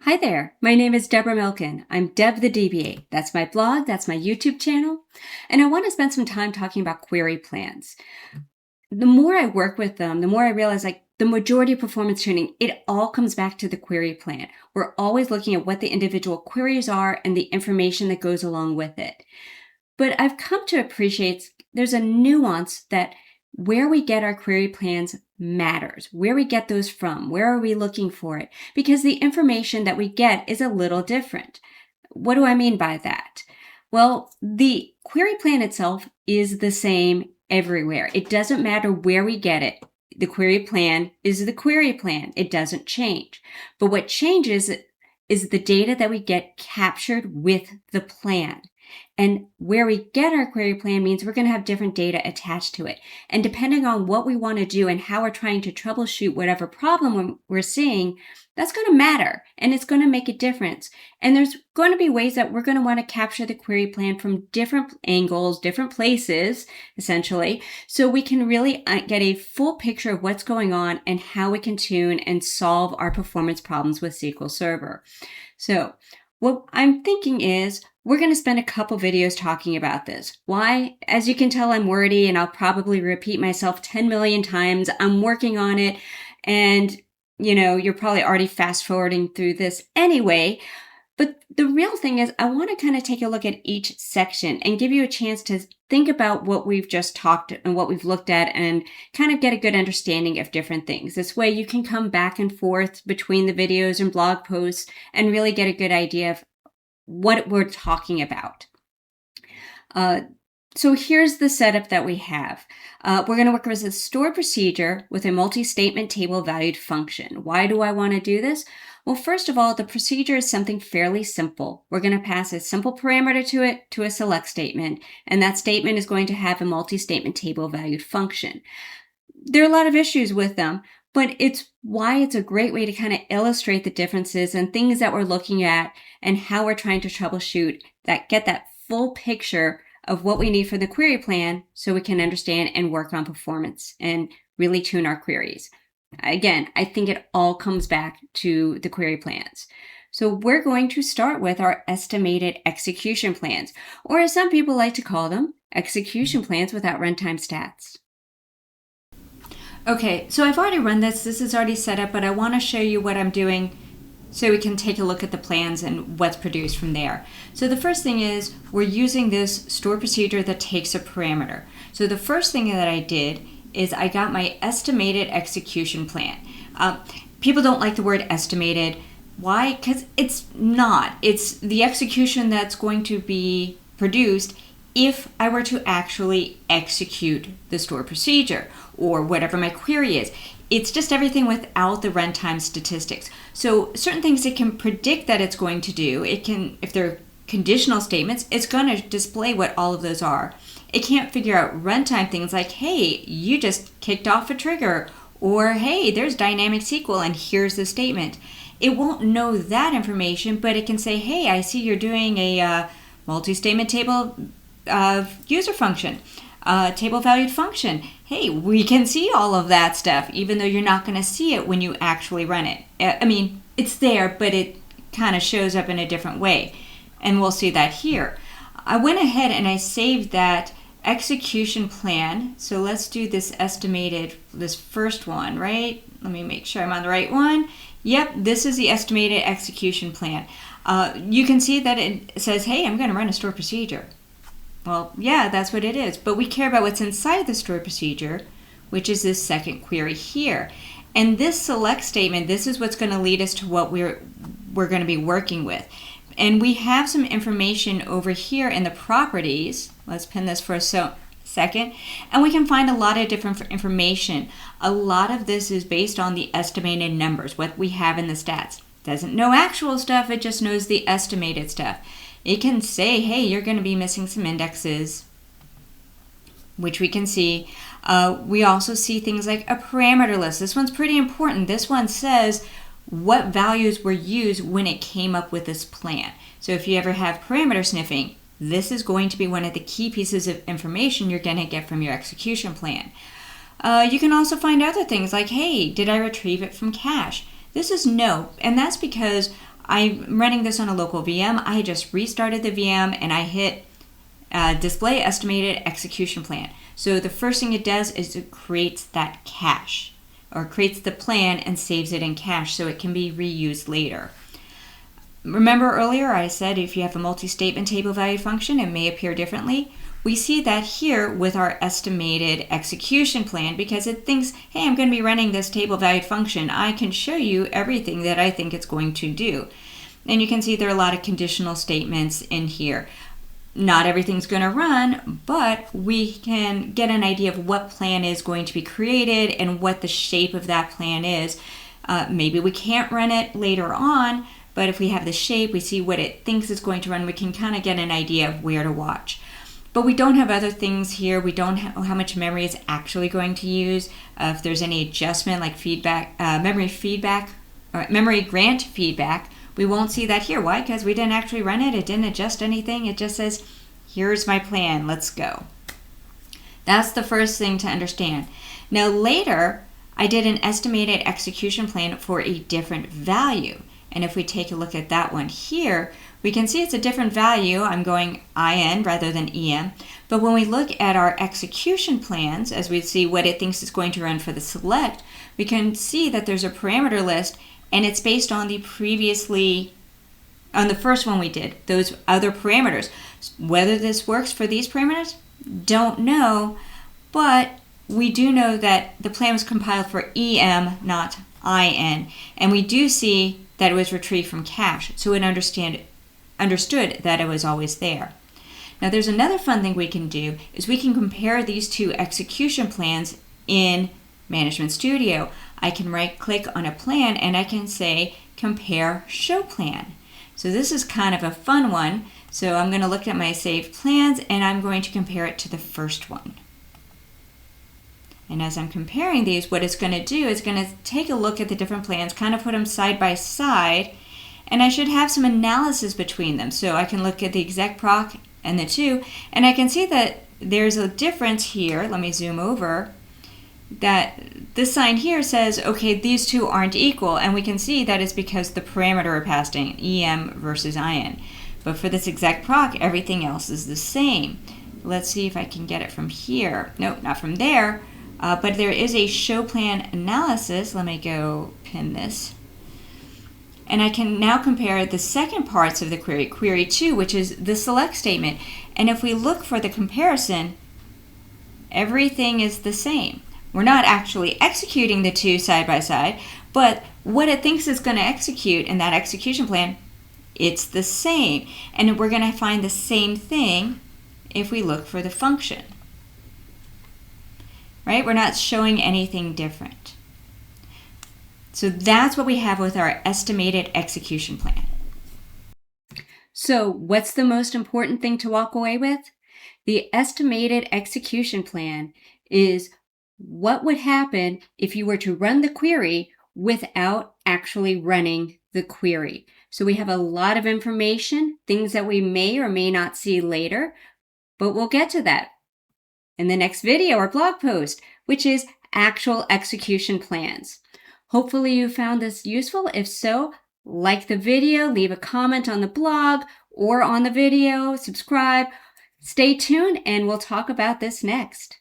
Hi there, my name is Deborah Milken. I'm Deb the DBA. That's my blog, that's my YouTube channel, and I want to spend some time talking about query plans. The more I work with them, the more I realize the majority of performance tuning, it all comes back to the query plan. We're always looking at what the individual queries are and the information that goes along with it. But I've come to appreciate there's a nuance that where we get our query plans matters. Where we get those from, where are we looking for it? Because the information that we get is a little different. What do I mean by that? Well, the query plan itself is the same everywhere. It doesn't matter where we get it. The query plan is the query plan. It doesn't change. But what changes is the data that we get captured with the plan. And where we get our query plan means we're going to have different data attached to it. And depending on what we want to do and how we're trying to troubleshoot whatever problem we're seeing, that's going to matter and it's going to make a difference. And there's going to be ways that we're going to want to capture the query plan from different angles, different places, essentially, so we can really get a full picture of what's going on and how we can tune and solve our performance problems with SQL Server. So what I'm thinking is we're going to spend a couple videos talking about this. Why? As you can tell, I'm wordy and I'll probably repeat myself 10 million times. I'm working on it and, you're probably already fast forwarding through this anyway. But the real thing is I want to kind of take a look at each section and give you a chance to think about what we've just talked and what we've looked at and kind of get a good understanding of different things. This way you can come back and forth between the videos and blog posts and really get a good idea of what we're talking about. So here's the setup that we have. We're going to work with a stored procedure with a multi-statement table valued function. Why do I want to do this? Well, first of all, the procedure is something fairly simple. We're going to pass a simple parameter to it, to a select statement, and that statement is going to have a multi-statement table valued function. There are a lot of issues with them, but it's why it's a great way to kind of illustrate the differences and things that we're looking at and how we're trying to troubleshoot that, get that full picture of what we need for the query plan so we can understand and work on performance and really tune our queries. Again, I think it all comes back to the query plans. So we're going to start with our estimated execution plans, or as some people like to call them, execution plans without runtime stats. Okay, so I've already run this. This is already set up, but I want to show you what I'm doing so we can take a look at the plans and what's produced from there. So the first thing is we're using this stored procedure that takes a parameter. So the first thing that I did is I got my estimated execution plan. People don't like the word estimated. Why? Because it's not. It's the execution that's going to be produced if I were to actually execute the stored procedure or whatever my query is. It's just everything without the runtime statistics. So certain things it can predict that it's going to do. It can, if they're conditional statements, it's going to display what all of those are. It can't figure out runtime things like, hey, you just kicked off a trigger, or hey, there's dynamic SQL and here's the statement. It won't know that information, but it can say, hey, I see you're doing a multi-statement table user function. Table valued function. Hey, we can see all of that stuff, even though you're not going to see it when you actually run it. I mean, it's there, but it kind of shows up in a different way. And we'll see that here. I went ahead and I saved that execution plan. So let's do this estimated, this first one, right? Let me make sure I'm on the right one. Yep, this is the estimated execution plan. You can see that it says, hey, I'm going to run a stored procedure. Well, yeah, that's what it is. But we care about what's inside the stored procedure, which is this second query here. And this select statement, this is what's going to lead us to what we're going to be working with. And we have some information over here in the properties. Let's pin this for a second. And we can find a lot of different information. A lot of this is based on the estimated numbers, what we have in the stats. Doesn't know actual stuff, it just knows the estimated stuff. It can say, hey, you're going to be missing some indexes, which we can see. We also see things like a parameter list. This one's pretty important. This one says what values were used when it came up with this plan. So if you ever have parameter sniffing, this is going to be one of the key pieces of information you're going to get from your execution plan. You can also find other things like, hey, did I retrieve it from cache? This is no, and that's because I'm running this on a local VM. I just restarted the VM and I hit display estimated execution plan. So the first thing it does is it creates that cache, or creates the plan and saves it in cache so it can be reused later. Remember earlier I said if you have a multi-statement table value function, it may appear differently. We see that here with our estimated execution plan because it thinks, hey, I'm going to be running this table valued function. I can show you everything that I think it's going to do. And you can see there are a lot of conditional statements in here. Not everything's going to run, but we can get an idea of what plan is going to be created and what the shape of that plan is. Maybe we can't run it later on, but if we have the shape, we see what it thinks it's going to run, we can kind of get an idea of where to watch. But we don't have other things here. We don't know how much memory it's actually going to use. If there's any adjustment like feedback, memory grant feedback, we won't see that here. Why? Because we didn't actually run it. It didn't adjust anything. It just says, here's my plan. Let's go. That's the first thing to understand. Now later, I did an estimated execution plan for a different value. And if we take a look at that one here, we can see it's a different value. I'm going IN rather than EM. But when we look at our execution plans, as we see what it thinks it's going to run for the select, we can see that there's a parameter list and it's based on the first one we did, those other parameters. Whether this works for these parameters, don't know, but we do know that the plan was compiled for EM, not IN. And we do see that it was retrieved from cache, so it understood that it was always there. Now there's another fun thing we can do is we can compare these two execution plans in Management Studio. I can right click on a plan and I can say compare show plan. So this is kind of a fun one. So I'm going to look at my saved plans and I'm going to compare it to the first one. And as I'm comparing these, what it's going to do is going to take a look at the different plans, kind of put them side by side, and I should have some analysis between them. So I can look at the exec proc and the two, and I can see that there's a difference here. Let me zoom over. That this sign here says, okay, these two aren't equal, and we can see that is because the parameter are passed in, EM versus IN. But for this exec proc, everything else is the same. Let's see if I can get it from here. Nope, not from there. But there is a show plan analysis. Let me go pin this. And I can now compare the second parts of the query, query 2, which is the select statement. And if we look for the comparison, everything is the same. We're not actually executing the two side by side, but what it thinks it's going to execute in that execution plan, it's the same. And we're going to find the same thing if we look for the function. Right? We're not showing anything different. So that's what we have with our estimated execution plan. So what's the most important thing to walk away with? The estimated execution plan is what would happen if you were to run the query without actually running the query. So we have a lot of information, things that we may or may not see later, but we'll get to that in the next video or blog post, which is actual execution plans. Hopefully you found this useful. If so, like the video, leave a comment on the blog or on the video, subscribe. Stay tuned and we'll talk about this next.